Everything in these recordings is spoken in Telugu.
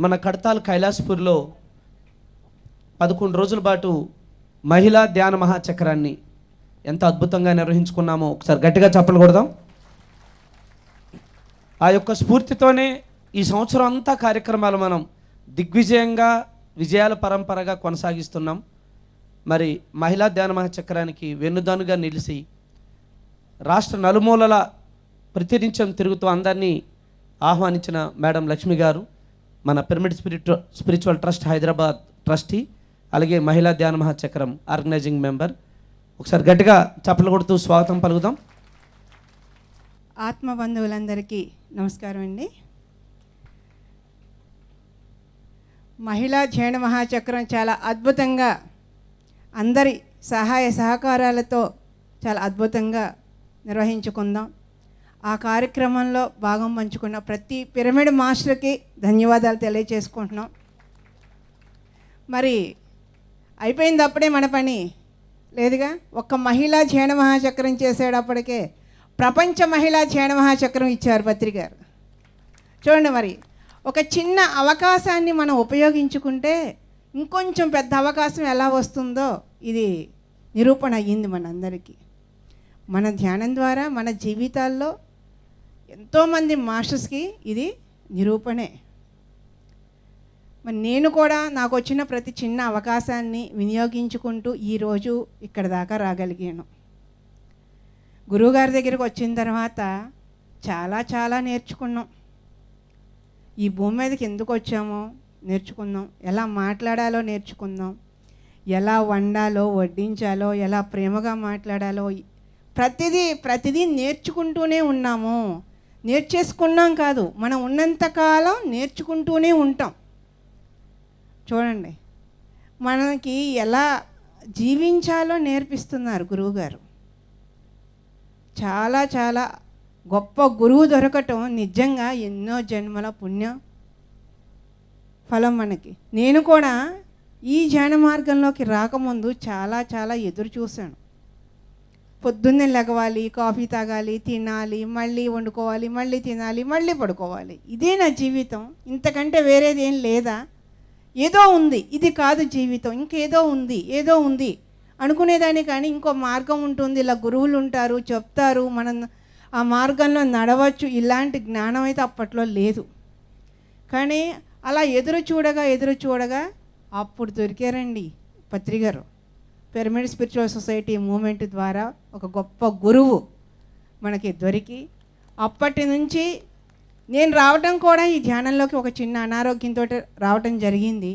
మన కడతాల్ కైలాసపూర్లో 11 రోజుల పాటు మహిళా ధ్యాన మహాచక్రాన్ని ఎంత అద్భుతంగా నిర్వహించుకున్నామో ఒకసారి గట్టిగా చప్పట్లు కొడదాం. ఆ యొక్క స్ఫూర్తితోనే ఈ సంవత్సరం అంతా కార్యక్రమాలు మనం దిగ్విజయంగా విజయాల పరంపరగా కొనసాగిస్తున్నాం. మరి మహిళా ధ్యాన మహాచక్రానికి వెన్నుదన్నుగా నిలిచి రాష్ట్ర నలుమూలల ప్రతినిత్యం తిరుగుతూ అందరినీ ఆహ్వానించిన మేడం లక్ష్మి గారు, మన pyramid spiritual trust Hyderabad trustee, అలాగే మహిళా ధ్యాన మహాచక్రం ఆర్గనైజింగ్ మెంబర్, ఒకసారి గట్టిగా చప్పట్లు కొడుతూ స్వాగతం పలుకుదాం. ఆత్మ బంధువులందరికీ నమస్కారం అండి. మహిళా ధ్యాన మహాచక్రం చాలా అద్భుతంగా అందరి సహాయ సహకారాలతో చాలా అద్భుతంగా నిర్వహించుకుందాం. ఆ కార్యక్రమంలో భాగం పంచుకున్న ప్రతి పిరమిడ్ మాస్టర్కి ధన్యవాదాలు తెలియజేసుకుంటున్నాం. మరి అయిపోయింది అప్పుడే మన పని లేదుగా. ఒక్క మహిళా ధ్యాన మహాచక్రం చేసేటప్పటికే ప్రపంచ మహిళా ధ్యాన మహాచక్రం ఇచ్చారు పత్రిక గారు. చూడండి, మరి ఒక చిన్న అవకాశాన్ని మనం ఉపయోగించుకుంటే ఇంకొంచెం పెద్ద అవకాశం ఎలా వస్తుందో ఇది నిరూపణ అయ్యింది మనందరికీ. మన ధ్యానం ద్వారా మన జీవితాల్లో ఎంతోమంది మాస్టర్స్కి ఇది నిరూపణే. మరి నేను కూడా నాకు వచ్చిన ప్రతి చిన్న అవకాశాన్ని వినియోగించుకుంటూ ఈరోజు ఇక్కడ దాకా రాగలిగాను. గురువుగారి దగ్గరికి వచ్చిన తర్వాత చాలా నేర్చుకున్నాం. ఈ భూమి మీదకి ఎందుకు వచ్చామో నేర్చుకుందాం, ఎలా మాట్లాడాలో నేర్చుకుందాం, ఎలా వండాలో వడ్డించాలో, ఎలా ప్రేమగా మాట్లాడాలో ప్రతిదీ నేర్చుకుంటూనే ఉన్నాము. నేర్చేసుకున్నాం కాదు, మనం ఉన్నంతకాలం నేర్చుకుంటూనే ఉంటాం. చూడండి, మనకి ఎలా జీవించాలో నేర్పిస్తున్నారు గురువుగారు. చాలా గొప్ప గురువు దొరకటం నిజంగా ఎన్నో జన్మల పుణ్య ఫలం మనకి. నేను కూడా ఈ ధ్యాన మార్గంలోకి రాకముందు చాలా ఎదురు చూశాను. పొద్దున్నే లెగవాలి, కాఫీ తాగాలి, తినాలి, మళ్ళీ వండుకోవాలి, మళ్ళీ తినాలి, మళ్ళీ పడుకోవాలి. ఇదే నా జీవితం, ఇంతకంటే వేరేది ఏం లేదా? ఏదో ఉంది, ఇది కాదు జీవితం, ఇంకేదో ఉంది అనుకునేదాన్ని. కానీ ఇంకో మార్గం ఉంటుంది, ఇలా గురువులు ఉంటారు, చెప్తారు, మనం ఆ మార్గంలో నడవచ్చు, ఇలాంటి జ్ఞానం అయితే అప్పట్లో లేదు. కానీ అలా ఎదురు చూడగా అప్పుడు దొరికారండి పత్రిగారు. పిరమిడ్ స్పిరిచువల్ సొసైటీ మూమెంట్ ద్వారా ఒక గొప్ప గురువు మనకి దొరికి, అప్పటి నుంచి నేను రావడం కూడా ఈ ధ్యానంలోకి ఒక చిన్న అనారోగ్యంతో రావటం జరిగింది.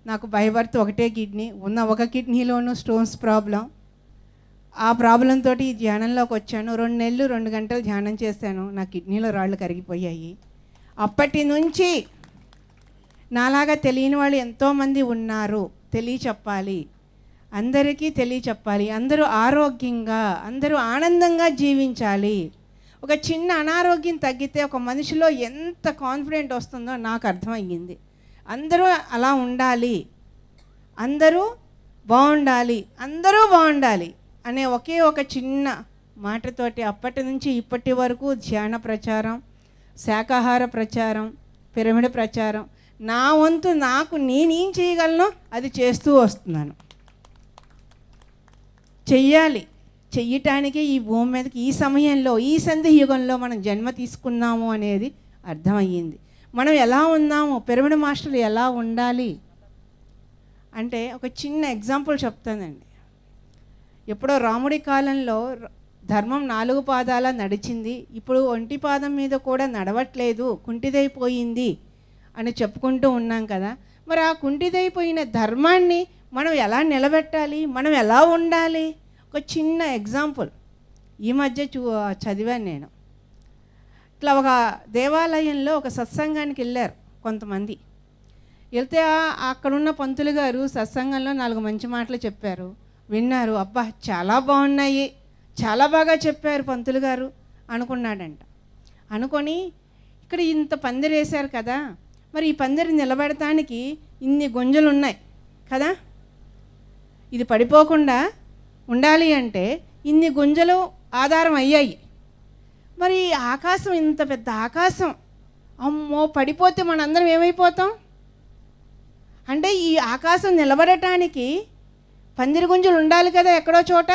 నాకు బై బర్త్ ఒకటే కిడ్నీ, ఉన్న ఒక కిడ్నీలోనూ స్టోన్స్ ప్రాబ్లం. ఆ ప్రాబ్లంతో ఈ ధ్యానంలోకి వచ్చాను. 2 నెలలు 2 గంటలు ధ్యానం చేశాను, నా కిడ్నీలో రాళ్ళు కరిగిపోయాయి. అప్పటి నుంచి నాలాగా తెలియని వాళ్ళు ఎంతోమంది ఉన్నారు, తెలియచెప్పాలి, అందరికీ తెలియచెప్పాలి. అందరూ ఆరోగ్యంగా, అందరూ ఆనందంగా జీవించాలి. ఒక చిన్న అనారోగ్యం తగ్గితే ఒక మనిషిలో ఎంత కాన్ఫిడెంట్ వస్తుందో నాకు అర్థమయ్యింది. అందరూ అలా ఉండాలి, అందరూ బాగుండాలి అనే ఒకే ఒక చిన్న మాటతోటి అప్పటి నుంచి ఇప్పటి వరకు ధ్యాన ప్రచారం, శాకాహార ప్రచారం, పిరమిడ్ ప్రచారం, నా వంతు నాకు నేనేం చేయగలను అది చేస్తూ వస్తున్నాను. చెయ్యటానికి ఈ భూమి మీదకి ఈ సమయంలో, ఈ సంధి యుగంలో మనం జన్మ తీసుకున్నాము అనేది అర్థమయ్యింది. మనం ఎలా ఉన్నాము, పిరమిడ్ మాస్టర్లు ఎలా ఉండాలి అంటే ఒక చిన్న ఎగ్జాంపుల్ చెప్తానండి. ఎప్పుడో రాముడి కాలంలో ధర్మం 4 పాదాల నడిచింది, ఇప్పుడు 1 పాదం మీద కూడా నడవట్లేదు, కుంటిదైపోయింది అని చెప్పుకుంటూ ఉన్నాం కదా. మరి ఆ కుంటిదైపోయిన ధర్మాన్ని మనం ఎలా నిలబెట్టాలి, మనం ఎలా ఉండాలి? ఒక చిన్న ఎగ్జాంపుల్ ఈ మధ్య చదివాను నేను. ఇట్లా ఒక దేవాలయంలో ఒక సత్సంగానికి వెళ్ళారు కొంతమంది. వెళ్తే అక్కడున్న పంతులు గారు సత్సంగంలో 4 మంచి మాటలు చెప్పారు, విన్నారు. అబ్బా చాలా బాగున్నాయి, చాలా బాగా చెప్పారు పంతులు గారు అనుకున్నాడంట. అనుకొని ఇక్కడ ఇంత పందిరి వేశారు కదా, మరి ఈ పందిరి నిలబెడటానికి ఇన్ని గుంజలు ఉన్నాయి కదా, ఇది పడిపోకుండా ఉండాలి అంటే ఇన్ని గుంజలు ఆధారం అయ్యాయి. మరి ఆకాశం, ఇంత పెద్ద ఆకాశం, అమ్మో పడిపోతే మనందరం ఏమైపోతాం? అంటే ఈ ఆకాశం నిలబడటానికి పందిరి గుంజలు ఉండాలి కదా ఎక్కడో చోట.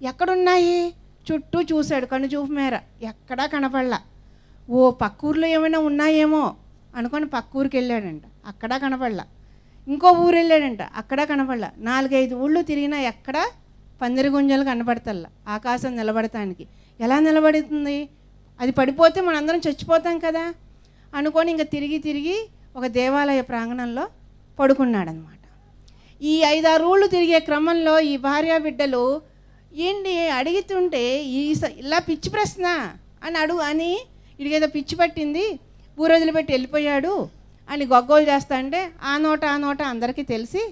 ఎక్కడున్నాయి? చుట్టూ చూశాడు కనుచూపు మేర, ఎక్కడా కనపడలా. ఓ పక్క ఊర్లో ఏమైనా ఉన్నాయేమో అనుకొని పక్క ఊరికి వెళ్ళాడంట, అక్కడా కనపడలా. ఇంకో ఊరు వెళ్ళాడంట, అక్కడా కనపడలా. 4-5 ఊళ్ళు తిరిగినా ఎక్కడా పందిరి గుంజలు కనపడతల్లా ఆకాశం నిలబడటానికి. ఎలా నిలబడుతుంది? అది పడిపోతే మనందరం చచ్చిపోతాం కదా అనుకొని ఇంకా తిరిగి తిరిగి ఒక దేవాలయ ప్రాంగణంలో పడుకున్నాడనమాట. ఈ 5-6 ఊళ్ళు తిరిగే క్రమంలో ఈ భార్య బిడ్డలు ఏంటి అడుగుతుంటే ఇలా పిచ్చి ప్రశ్న అని ఇడికేదో పిచ్చి పట్టింది, ఊరొదిలి పెట్టి వెళ్ళిపోయాడు అని గొగ్గోలు చేస్తా అంటే ఆ నోట అందరికీ తెలిసి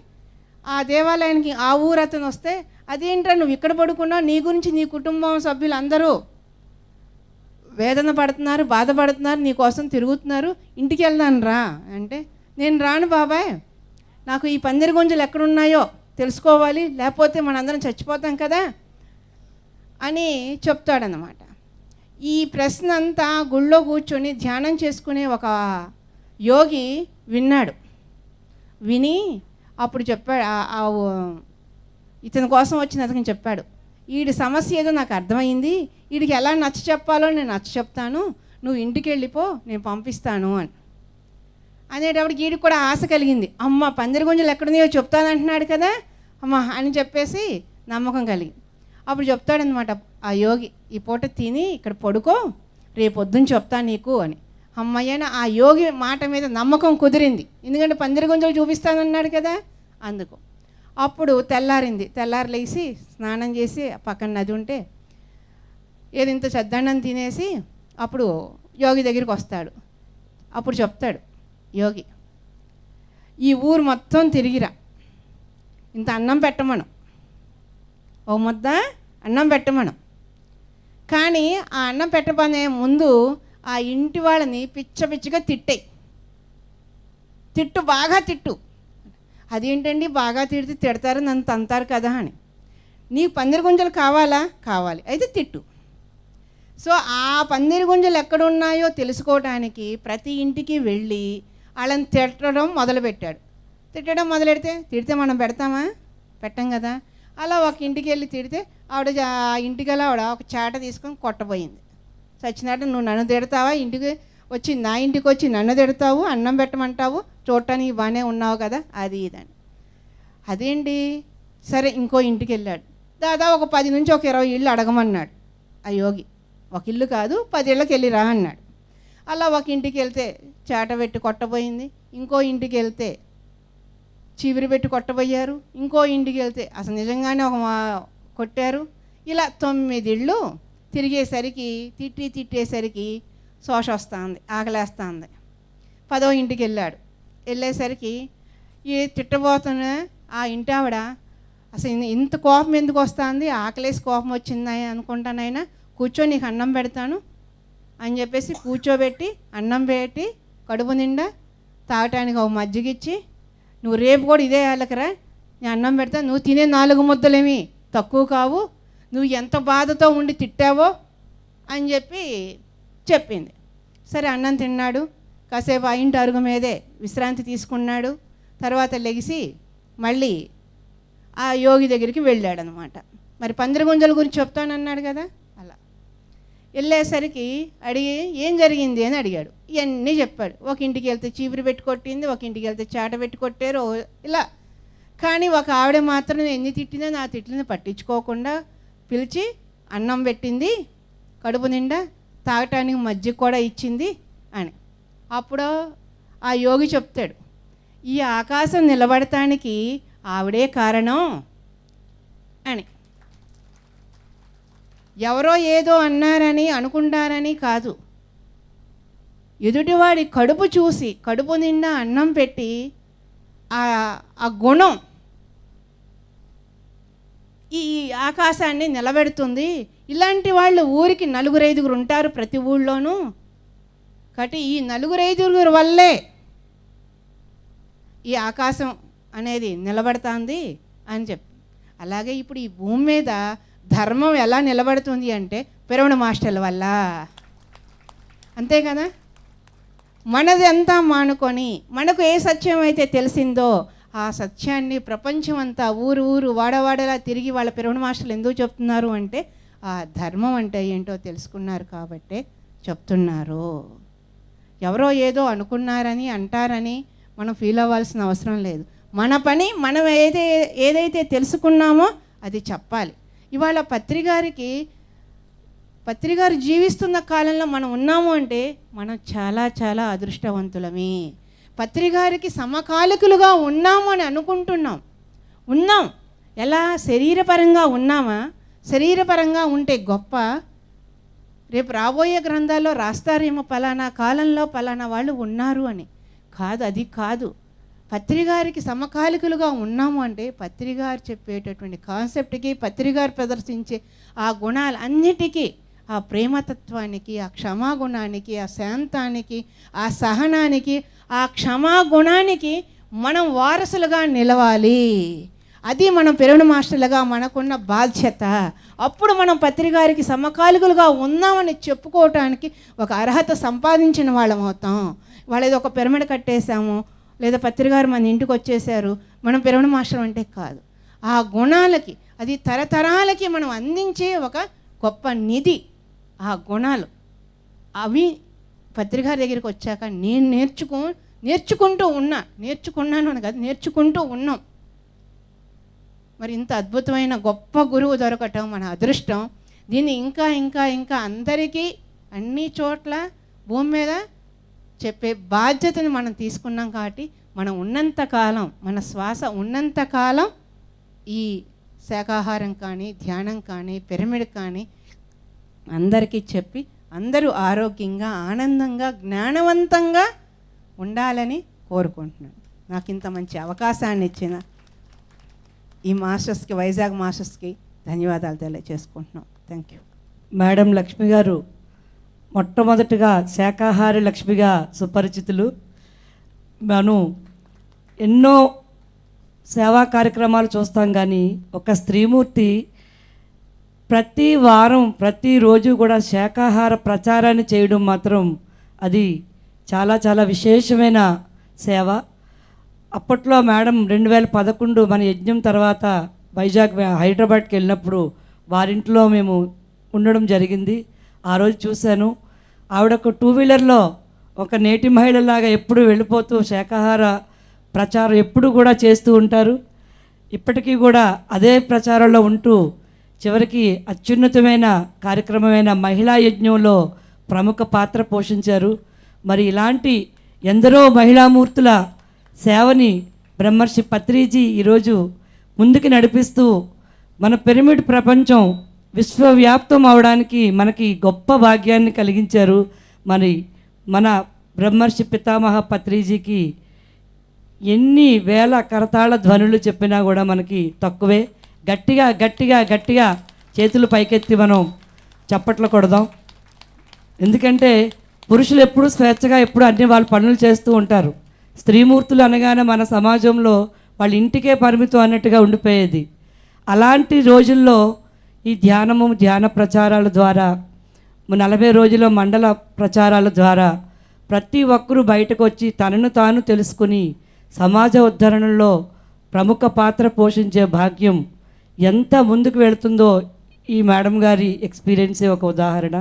ఆ దేవాలయానికి ఆ ఊరు అతను వస్తే, అదేంట్రా నువ్వు ఇక్కడ పడుకున్నావు, నీ గురించి నీ కుటుంబం సభ్యులు అందరూ వేదన పడుతున్నారు, బాధపడుతున్నారు, నీ కోసం తిరుగుతున్నారు, ఇంటికి వెళ్దాను రా అంటే, నేను రాను బాబాయ్, నాకు ఈ పందిరి గుంజలు ఎక్కడున్నాయో తెలుసుకోవాలి, లేకపోతే మనందరం చచ్చిపోతాం కదా అని చెప్తాడనమాట. ఈ ప్రశ్న అంతా గుళ్ళో కూర్చొని ధ్యానం చేసుకునే ఒక యోగి విన్నాడు. విని అప్పుడు చెప్పాడు, ఇతని కోసం వచ్చిన అతనికి చెప్పాడు, వీడి సమస్య ఏదో నాకు అర్థమైంది, వీడికి ఎలా నచ్చ చెప్పాలో నేను నచ్చ చెప్తాను, నువ్వు ఇంటికి వెళ్ళిపో, నేను పంపిస్తాను అని అనేటప్పుడు వీడికి కూడా ఆశ కలిగింది. అమ్మ పందిరి గుంజలు ఎక్కడున్నాయో చెప్తానంటున్నాడు కదా అమ్మ అని చెప్పేసి నమ్మకం కలిగింది. అప్పుడు చెప్తాడనమాట ఆ యోగి, ఈ పూట తిని ఇక్కడ పడుకో, రేపొద్దున చెప్తా నీకు అని. అమ్మయ్యన ఆ యోగి మాట మీద నమ్మకం కుదిరింది, ఎందుకంటే పందిరి గుంజలు చూపిస్తానన్నాడు కదా అందుకు. అప్పుడు తెల్లారి లేచి స్నానం చేసి పక్కన నది ఉంటే ఏది ఇంత చద్దన్నం తినేసి అప్పుడు యోగి దగ్గరికి వస్తాడు. అప్పుడు చెప్తాడు యోగి, ఈ ఊరు మొత్తం తిరిగిరా, ఇంత అన్నం పెట్టమను, ఓ ముద్ద అన్నం పెట్టమను, కానీ ఆ అన్నం పెట్టబోనే ముందు ఆ ఇంటి వాళ్ళని పిచ్చగా తిట్టు, బాగా తిట్టు. అదేంటండి బాగా తిడతారు, నన్ను తంతారు కదా అని. నీకు పందిరి గుంజలు కావాలా? కావాలి, అయితే తిట్టు. సో ఆ పందిరి గుంజలు ఎక్కడున్నాయో తెలుసుకోవడానికి ప్రతి ఇంటికి వెళ్ళి వాళ్ళని తిట్టడం మొదలుపెట్టాడు. తిడితే మనం పెడతామా? పెట్టం కదా. అలా ఒక ఇంటికి వెళ్ళి తిడితే ఆ ఇంటికి ఆవిడ ఒక చాట తీసుకొని కొట్టబోయింది. సచ్చినట్టు నువ్వు నన్ను తిడతావా, ఇంటికి వచ్చి నా ఇంటికి వచ్చి నన్ను తిడతావు, అన్నం పెట్టమంటావు, చూడటానికి బాగానే ఉన్నావు కదా, అది ఇదని. అదేంటి సరే ఇంకో ఇంటికి వెళ్ళాడు. దాదాపు ఒక 10 నుంచి ఒక 20 ఇళ్ళు అడగమన్నాడు ఆ యోగి. ఒక ఇల్లు కాదు 10 ఇళ్ళకి వెళ్ళిరా అన్నాడు. అలా ఒక ఇంటికి వెళ్తే చాట పెట్టి కొట్టబోయింది, ఇంకో ఇంటికి వెళ్తే చీపిరి పెట్టి కొట్టబోయారు, ఇంకో ఇంటికి వెళ్తే అసలు నిజంగానే కొట్టారు. ఇలా 9 ఇళ్ళు తిరిగేసరికి తిట్టేసరికి శోష వస్తుంది, ఆకలేస్తుంది. 10వ ఇంటికి వెళ్ళేసరికి ఈ తిట్టబోతున్న ఆ ఇంటి ఆవిడ అసలు ఇంత కోపం ఎందుకు వస్తుంది, ఆకలేసి కోపం వచ్చింది అనుకుంటానైనా, కూర్చో నీకు అన్నం పెడతాను అని చెప్పేసి కూర్చోబెట్టి అన్నం పెట్టి కడుపు నిండా తాగటానికి ఒక మజ్జిగిచ్చి, నువ్వు రేపు కూడా ఇదే వాళ్ళకరా నేను అన్నం పెడతా, నువ్వు తినే 4 ముద్దలేమి తక్కువ కావు, నువ్వు ఎంత బాధతో ఉండి తిట్టావో అని చెప్పింది. సరే అన్నం తిన్నాడు, కాసేపు ఆ ఇంటి అరుగు మీదే విశ్రాంతి తీసుకున్నాడు. తర్వాత లెగిసి మళ్ళీ ఆ యోగి దగ్గరికి వెళ్ళాడనమాట. మరి పందిరి గుంజల గురించి చెప్తానన్నాడు కదా, అలా వెళ్ళేసరికి అడిగి ఏం జరిగింది అని అడిగాడు. ఇవన్నీ చెప్పాడు. ఒక ఇంటికి వెళ్తే చీపురు పెట్టి కొట్టింది, ఒక ఇంటికి వెళ్తే చాట పెట్టి కొట్టారు, ఇలా. కానీ ఒక ఆవిడ మాత్రం ఎన్ని తిట్టిందో నా తిట్లని పట్టించుకోకుండా పిలిచి అన్నం పెట్టింది, కడుపు నిండా తాగటానికి మజ్జిగ కూడా ఇచ్చింది అని. అప్పుడు ఆ యోగి చెప్తాడు, ఈ ఆకాశం నిలబడటానికి ఆవిడే కారణం అని. ఎవరో ఏదో అన్నారని అనుకుంటారని కాదు, ఎదుటివాడి కడుపు చూసి కడుపు నిండా అన్నం పెట్టి ఆ గుణం ఈ ఆకాశాన్ని నిలబెడుతుంది. ఇలాంటి వాళ్ళు ఊరికి 4-5 ఉంటారు ప్రతి ఊళ్ళోనూ. కాబట్టి ఈ 4-5 వల్లే ఈ ఆకాశం అనేది నిలబడుతుంది అని చెప్పి. అలాగే ఇప్పుడు ఈ భూమి మీద ధర్మం ఎలా నిలబడుతుంది అంటే పిరమిడ్ మాస్టర్ల వల్ల, అంతే కదా. మనది అంతా మానుకొని మనకు ఏ సత్యం అయితే తెలిసిందో ఆ సత్యాన్ని ప్రపంచం అంతా ఊరు ఊరు వాడవాడలా తిరిగి వాళ్ళ పిరమిడ్ మాస్టర్లు ఎందుకు చెప్తున్నారు అంటే ఆ ధర్మం అంటే ఏంటో తెలుసుకున్నారు కాబట్టే చెప్తున్నారు. ఎవరో ఏదో అనుకున్నారని అంటారని మనం ఫీల్ అవ్వాల్సిన అవసరం లేదు. మన పని మనం ఏదైతే తెలుసుకున్నామో అది చెప్పాలి. ఇవాళ పత్రిగారు జీవిస్తున్న కాలంలో మనం ఉన్నాము అంటే మనం చాలా చాలా అదృష్టవంతులమే. పత్రిగారికి సమకాలికులుగా ఉన్నాము అని ఉన్నాం. ఎలా శరీరపరంగా ఉన్నామా? శరీరపరంగా ఉంటే గొప్ప, రేపు రాబోయే గ్రంథాల్లో రాస్తారేమో పలానా కాలంలో పలానా వాళ్ళు ఉన్నారు అని. కాదు, అది కాదు. పత్రిగారికి సమకాలికులుగా ఉన్నాము అంటే పత్రిగారు చెప్పేటటువంటి కాన్సెప్ట్కి, పత్రిగారు ప్రదర్శించే ఆ గుణాలన్నిటికీ, ఆ ప్రేమతత్వానికి, ఆ క్షమాగుణానికి, ఆ శాంతానికి, ఆ సహనానికి, ఆ క్షమాగుణానికి మనం వారసులుగా నిలవాలి. అది మనం పిరమిడ్ మాస్టర్లుగా మనకున్న బాధ్యత. అప్పుడు మనం పత్రిగారికి సమకాలికులుగా ఉన్నామని చెప్పుకోవటానికి ఒక అర్హత సంపాదించిన వాళ్ళం అవుతాం. వాళ్ళేదో ఒక పిరమిడ్ కట్టేశాము, లేదా పత్రిగారు మన ఇంటికి వచ్చేసారు, మనం పిరమిడ్ మాస్టర్ అంటే కాదు. ఆ గుణాలకి, అది తరతరాలకి మనం అందించే ఒక గొప్ప నిధి. ఆ గుణాలు అవి పత్రిగారి దగ్గరికి వచ్చాక నేను నేర్చుకున్నాను అని కాదు, నేర్చుకుంటూ ఉన్నాం. మరి ఇంత అద్భుతమైన గొప్ప గురువు దొరకటం మన అదృష్టం. దీన్ని ఇంకా ఇంకా ఇంకా అందరికీ అన్ని చోట్ల భూమి మీద చెప్పే బాధ్యతను మనం తీసుకున్నాం. కాబట్టి మనం ఉన్నంతకాలం, మన శ్వాస ఉన్నంతకాలం ఈ శాకాహారం కానీ, ధ్యానం కానీ, పిరమిడ్ కానీ అందరికీ చెప్పి అందరూ ఆరోగ్యంగా, ఆనందంగా, జ్ఞానవంతంగా ఉండాలని కోరుకుంటున్నాను. నాకు ఇంత మంచి అవకాశాన్ని ఇచ్చిన ఈ మాస్టర్స్కి, వైజాగ్ మాస్టర్స్కి ధన్యవాదాలు తెలియజేసుకుంటున్నాం. Thank you. మేడం లక్ష్మి గారు మొట్టమొదటిగా శాకాహారి లక్ష్మిగా సుపరిచితులు. మనం ఎన్నో సేవా కార్యక్రమాలు చూస్తాం, కానీ ఒక స్త్రీమూర్తి ప్రతి వారం ప్రతిరోజు కూడా శాకాహార ప్రచారాన్ని చేయడం మాత్రం అది చాలా చాలా విశేషమైన సేవ. అప్పట్లో మేడం 2011 మన యజ్ఞం తర్వాత వైజాగ్ హైదరాబాద్కి వెళ్ళినప్పుడు వారింట్లో మేము ఉండడం జరిగింది. ఆ రోజు చూశాను. ఆవిడ ఒక 2 వీలర్లో ఒక నేటి మహిళలాగా ఎప్పుడు వెళ్ళిపోతూ శాకాహార ప్రచారం ఎప్పుడు కూడా చేస్తూ ఉంటారు. ఇప్పటికీ కూడా అదే ప్రచారంలో ఉంటూ చివరికి అత్యున్నతమైన కార్యక్రమమైన మహిళా యజ్ఞంలో ప్రముఖ పాత్ర పోషించారు. మరి ఇలాంటి ఎందరో మహిళామూర్తుల సేవని బ్రహ్మర్షి పత్రిజీ ఈరోజు ముందుకు నడిపిస్తూ మన పిరమిడ్ ప్రపంచం విశ్వవ్యాప్తం అవడానికి మనకి గొప్ప భాగ్యాన్ని కలిగించారు. మరి మన బ్రహ్మర్షి పితామహ పత్రిజీకి ఎన్ని వేల కరతాళ ధ్వనులు చెప్పినా కూడా మనకి తక్కువే. గట్టిగా గట్టిగా గట్టిగా చేతులు పైకెత్తి మనం చప్పట్లు కొడదాం. ఎందుకంటే పురుషులు ఎప్పుడు స్వేచ్ఛగా ఎప్పుడు అన్ని వాళ్ళ పనులు చేస్తూ ఉంటారు. స్త్రీమూర్తులు అనగానే మన సమాజంలో వాళ్ళ ఇంటికే పరిమితం అన్నట్టుగా ఉండిపోయేది. అలాంటి రోజుల్లో ఈ ధ్యాన ప్రచారాల ద్వారా 40 రోజుల మండల ప్రచారాల ద్వారా ప్రతి ఒక్కరూ బయటకు వచ్చి తనను తాను తెలుసుకుని సమాజ ఉద్ధరణలో ప్రముఖ పాత్ర పోషించే భాగ్యం ఎంత ముందుకు వెళుతుందో ఈ మేడం గారి ఎక్స్పీరియన్సే ఒక ఉదాహరణ.